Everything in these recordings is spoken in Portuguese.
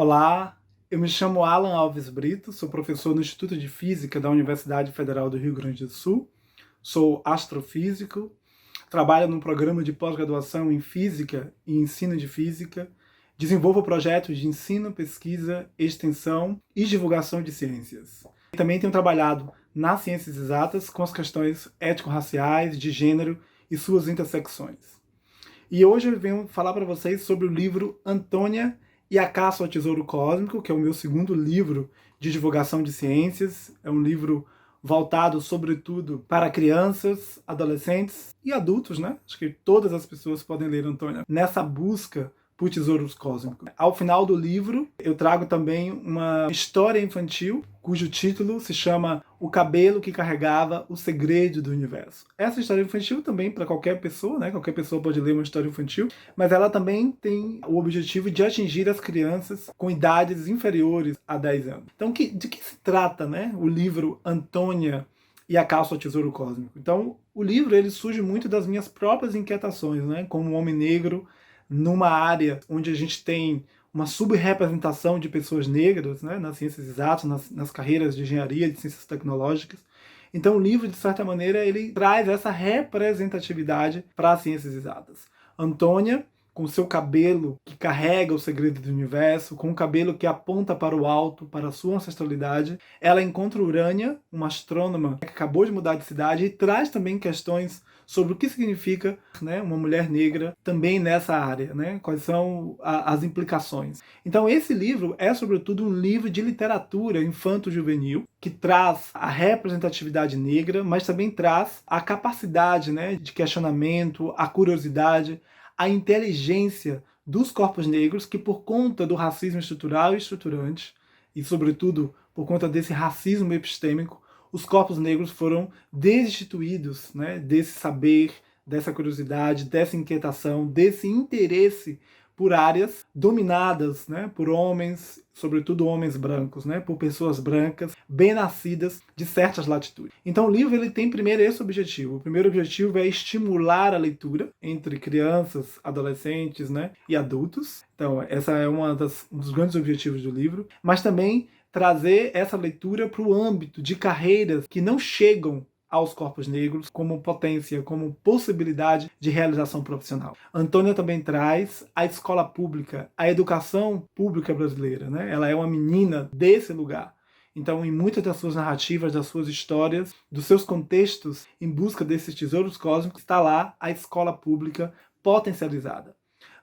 Olá, eu me chamo Alan Alves Brito, sou professor no Instituto de Física da Universidade Federal do Rio Grande do Sul, sou astrofísico, trabalho num programa de pós-graduação em Física e Ensino de Física, desenvolvo projetos de ensino, pesquisa, extensão e divulgação de ciências. Também tenho trabalhado nas ciências exatas com as questões ético-raciais, de gênero e suas intersecções. E hoje eu venho falar para vocês sobre o livro Antônia e a Caça ao Tesouro Cósmico, que é o meu segundo livro de divulgação de ciências. É um livro voltado, sobretudo, para crianças, adolescentes e adultos, né? Acho que todas as pessoas podem ler Antônia nessa busca por tesouros cósmicos. Ao final do livro, eu trago também uma história infantil, cujo título se chama O Cabelo que Carregava o Segredo do Universo. Essa história infantil também para qualquer pessoa, né? Qualquer pessoa pode ler uma história infantil, mas ela também tem o objetivo de atingir as crianças com idades inferiores a 10 anos. Então, de que se trata, né? O livro Antônia e a Caça ao Tesouro Cósmico. Então, o livro ele surge muito das minhas próprias inquietações, né? Como um homem negro, numa área onde a gente tem uma subrepresentação de pessoas negras, né, nas ciências exatas, nas carreiras de engenharia, de ciências tecnológicas. Então o livro, de certa maneira, ele traz essa representatividade para as ciências exatas. Antônia, com seu cabelo que carrega o segredo do universo, com o cabelo que aponta para o alto, para a sua ancestralidade, ela encontra Urânia, uma astrônoma que acabou de mudar de cidade, e traz também questões sobre o que significa, né, uma mulher negra também nessa área, né? Quais são as implicações. Então esse livro é sobretudo um livro de literatura infanto-juvenil que traz a representatividade negra, mas também traz a capacidade, né, de questionamento, a curiosidade, a inteligência dos corpos negros que, por conta do racismo estrutural e estruturante, e sobretudo por conta desse racismo epistêmico, os corpos negros foram destituídos, né, desse saber, dessa curiosidade, dessa inquietação, desse interesse por áreas dominadas, né, por homens, sobretudo homens brancos, né, por pessoas brancas, bem nascidas de certas latitudes. Então o livro ele tem primeiro esse objetivo. O primeiro objetivo é estimular a leitura entre crianças, adolescentes, né, e adultos. Então essa é um dos grandes objetivos do livro, mas também trazer essa leitura para o âmbito de carreiras que não chegam aos corpos negros como potência, como possibilidade de realização profissional. Antônia também traz a escola pública, a educação pública brasileira, né? Ela é uma menina desse lugar. Então, em muitas das suas narrativas, das suas histórias, dos seus contextos, em busca desses tesouros cósmicos, está lá a escola pública potencializada.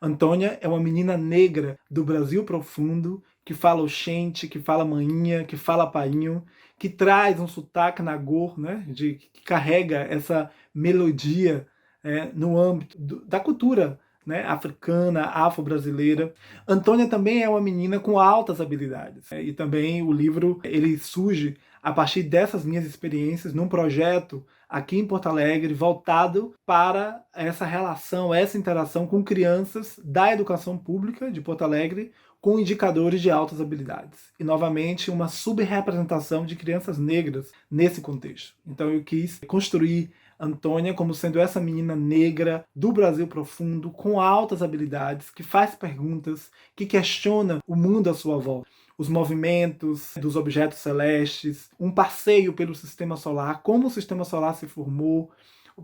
Antônia é uma menina negra do Brasil profundo, que fala oxente, que fala maninha, que fala painho, que traz um sotaque nagô, né, que carrega essa melodia no âmbito da cultura, né, africana, afro-brasileira. Antônia também é uma menina com altas habilidades. E também o livro ele surge a partir dessas minhas experiências num projeto aqui em Porto Alegre voltado para essa relação, essa interação com crianças da educação pública de Porto Alegre com indicadores de altas habilidades. E, novamente, uma subrepresentação de crianças negras nesse contexto. Então eu quis construir Antônia como sendo essa menina negra do Brasil profundo, com altas habilidades, que faz perguntas, que questiona o mundo à sua volta. Os movimentos dos objetos celestes, um passeio pelo sistema solar, como o sistema solar se formou,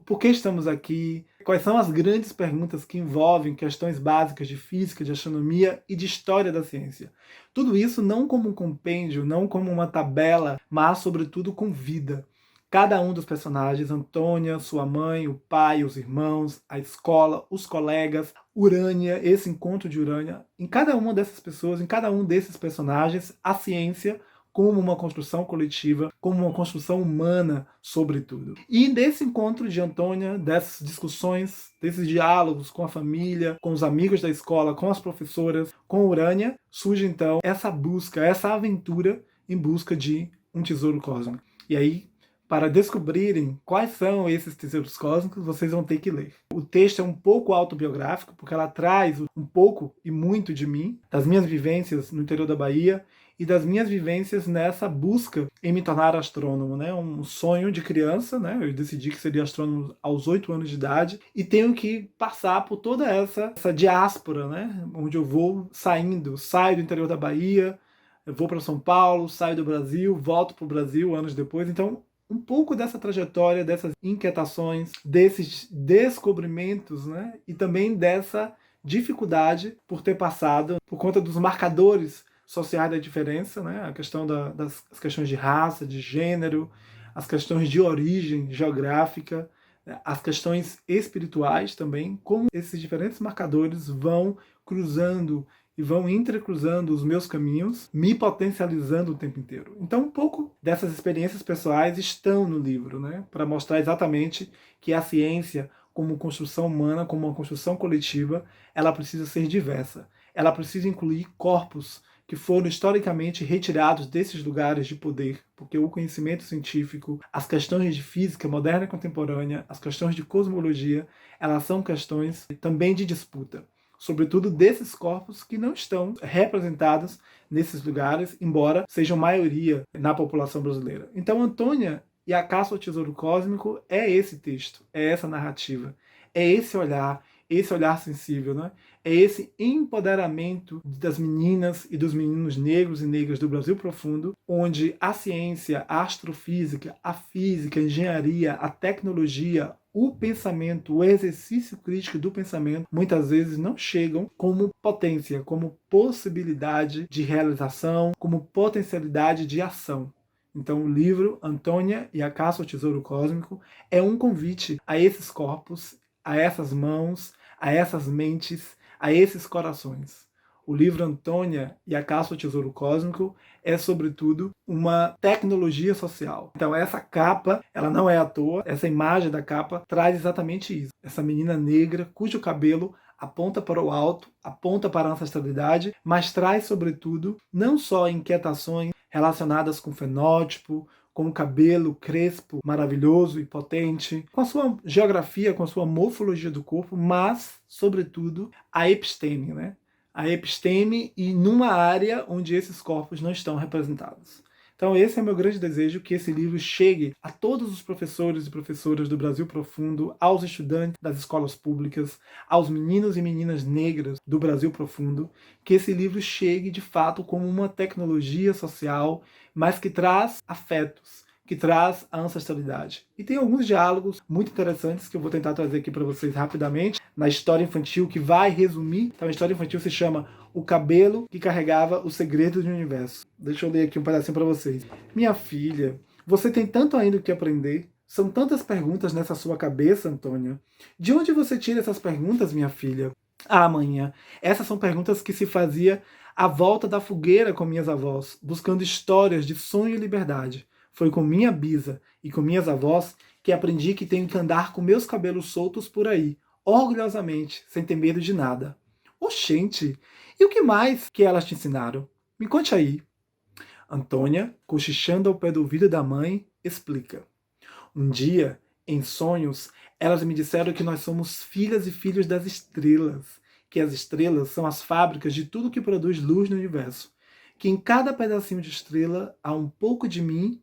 por que estamos aqui, quais são as grandes perguntas que envolvem questões básicas de física, de astronomia e de história da ciência. Tudo isso não como um compêndio, não como uma tabela, mas sobretudo com vida. Cada um dos personagens, Antônia, sua mãe, o pai, os irmãos, a escola, os colegas, Urânia, esse encontro de Urânia, em cada uma dessas pessoas, em cada um desses personagens, a ciência como uma construção coletiva, como uma construção humana, sobretudo. E desse encontro de Antônia, dessas discussões, desses diálogos com a família, com os amigos da escola, com as professoras, com Urânia, surge então essa busca, essa aventura em busca de um tesouro cósmico. E aí, para descobrirem quais são esses tesouros cósmicos, vocês vão ter que ler. O texto é um pouco autobiográfico, porque ela traz um pouco e muito de mim, das minhas vivências no interior da Bahia, e das minhas vivências nessa busca em me tornar astrônomo, né? Um sonho de criança, né? Eu decidi que seria astrônomo aos 8 anos de idade e tenho que passar por toda essa diáspora, né? Onde eu vou saio do interior da Bahia, eu vou para São Paulo, saio do Brasil, volto para o Brasil anos depois. Então, um pouco dessa trajetória, dessas inquietações, desses descobrimentos, né? E também dessa dificuldade por ter passado por conta dos marcadores sociais da diferença, né? A questão das as questões de raça, de gênero, as questões de origem geográfica, as questões espirituais também, como esses diferentes marcadores vão cruzando e vão entrecruzando os meus caminhos, me potencializando o tempo inteiro. Então, um pouco dessas experiências pessoais estão no livro, né? Para mostrar exatamente que a ciência, como construção humana, como uma construção coletiva, ela precisa ser diversa. Ela precisa incluir corpos que foram historicamente retirados desses lugares de poder, porque o conhecimento científico, as questões de física moderna e contemporânea, as questões de cosmologia, elas são questões também de disputa, sobretudo desses corpos que não estão representados nesses lugares, embora sejam maioria na população brasileira. Então, Antônia e a Caça ao Tesouro Cósmico é esse texto, é essa narrativa, é esse olhar sensível, né? É esse empoderamento das meninas e dos meninos negros e negras do Brasil profundo, onde a ciência, a astrofísica, a física, a engenharia, a tecnologia, o pensamento, o exercício crítico do pensamento, muitas vezes não chegam como potência, como possibilidade de realização, como potencialidade de ação. Então, o livro Antônia e a Caça ao Tesouro Cósmico é um convite a esses corpos, a essas mãos, a essas mentes, a esses corações. O livro Antônia e a Caça ao Tesouro Cósmico é, sobretudo, uma tecnologia social. Então, essa capa, ela não é à toa, essa imagem da capa traz exatamente isso. Essa menina negra, cujo cabelo aponta para o alto, aponta para a ancestralidade, mas traz, sobretudo, não só inquietações relacionadas com fenótipo, com o cabelo crespo, maravilhoso e potente, com a sua geografia, com a sua morfologia do corpo, mas, sobretudo, a episteme, né? A episteme e numa área onde esses corpos não estão representados. Então esse é o meu grande desejo, que esse livro chegue a todos os professores e professoras do Brasil Profundo, aos estudantes das escolas públicas, aos meninos e meninas negras do Brasil Profundo, que esse livro chegue de fato como uma tecnologia social, mas que traz afetos, que traz a ancestralidade. E tem alguns diálogos muito interessantes que eu vou tentar trazer aqui para vocês rapidamente, na história infantil, que vai resumir. Então a história infantil se chama O Cabelo que Carregava o Segredo do Universo. Deixa eu ler aqui um pedacinho para vocês. Minha filha, você tem tanto ainda o que aprender. São tantas perguntas nessa sua cabeça, Antônia. De onde você tira essas perguntas, minha filha? Ah, manhã, essas são perguntas que se fazia à volta da fogueira com minhas avós, buscando histórias de sonho e liberdade. Foi com minha bisa e com minhas avós que aprendi que tenho que andar com meus cabelos soltos por aí, orgulhosamente, sem ter medo de nada. Oxente, e o que mais que elas te ensinaram? Me conte aí. Antônia, cochichando ao pé do ouvido da mãe, explica. Um dia, em sonhos, elas me disseram que nós somos filhas e filhos das estrelas, que as estrelas são as fábricas de tudo que produz luz no universo, que em cada pedacinho de estrela há um pouco de mim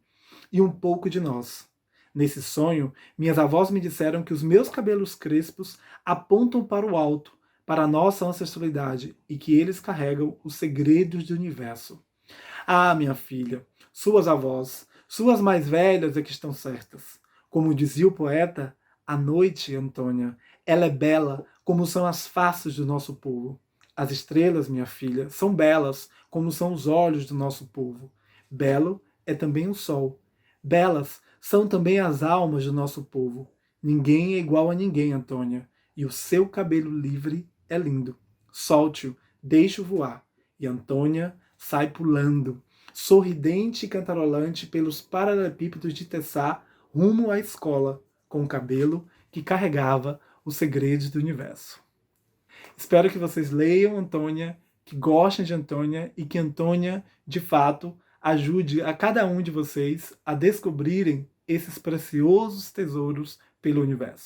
e um pouco de nós. Nesse sonho, minhas avós me disseram que os meus cabelos crespos apontam para o alto, para a nossa ancestralidade, e que eles carregam os segredos do universo. Ah, minha filha, suas avós, suas mais velhas é que estão certas. Como dizia o poeta, a noite, Antônia, ela é bela como são as faces do nosso povo. As estrelas, minha filha, são belas como são os olhos do nosso povo. Belo é também o sol. Belas são também as almas do nosso povo. Ninguém é igual a ninguém, Antônia, e o seu cabelo livre é lindo. Solte-o, deixe-o voar. E Antônia sai pulando, sorridente e cantarolante pelos paralelepípedos de Tessá, rumo à escola, com o cabelo que carregava os segredos do universo. Espero que vocês leiam Antônia, que gostem de Antônia e que Antônia, de fato, ajude a cada um de vocês a descobrirem esses preciosos tesouros pelo universo.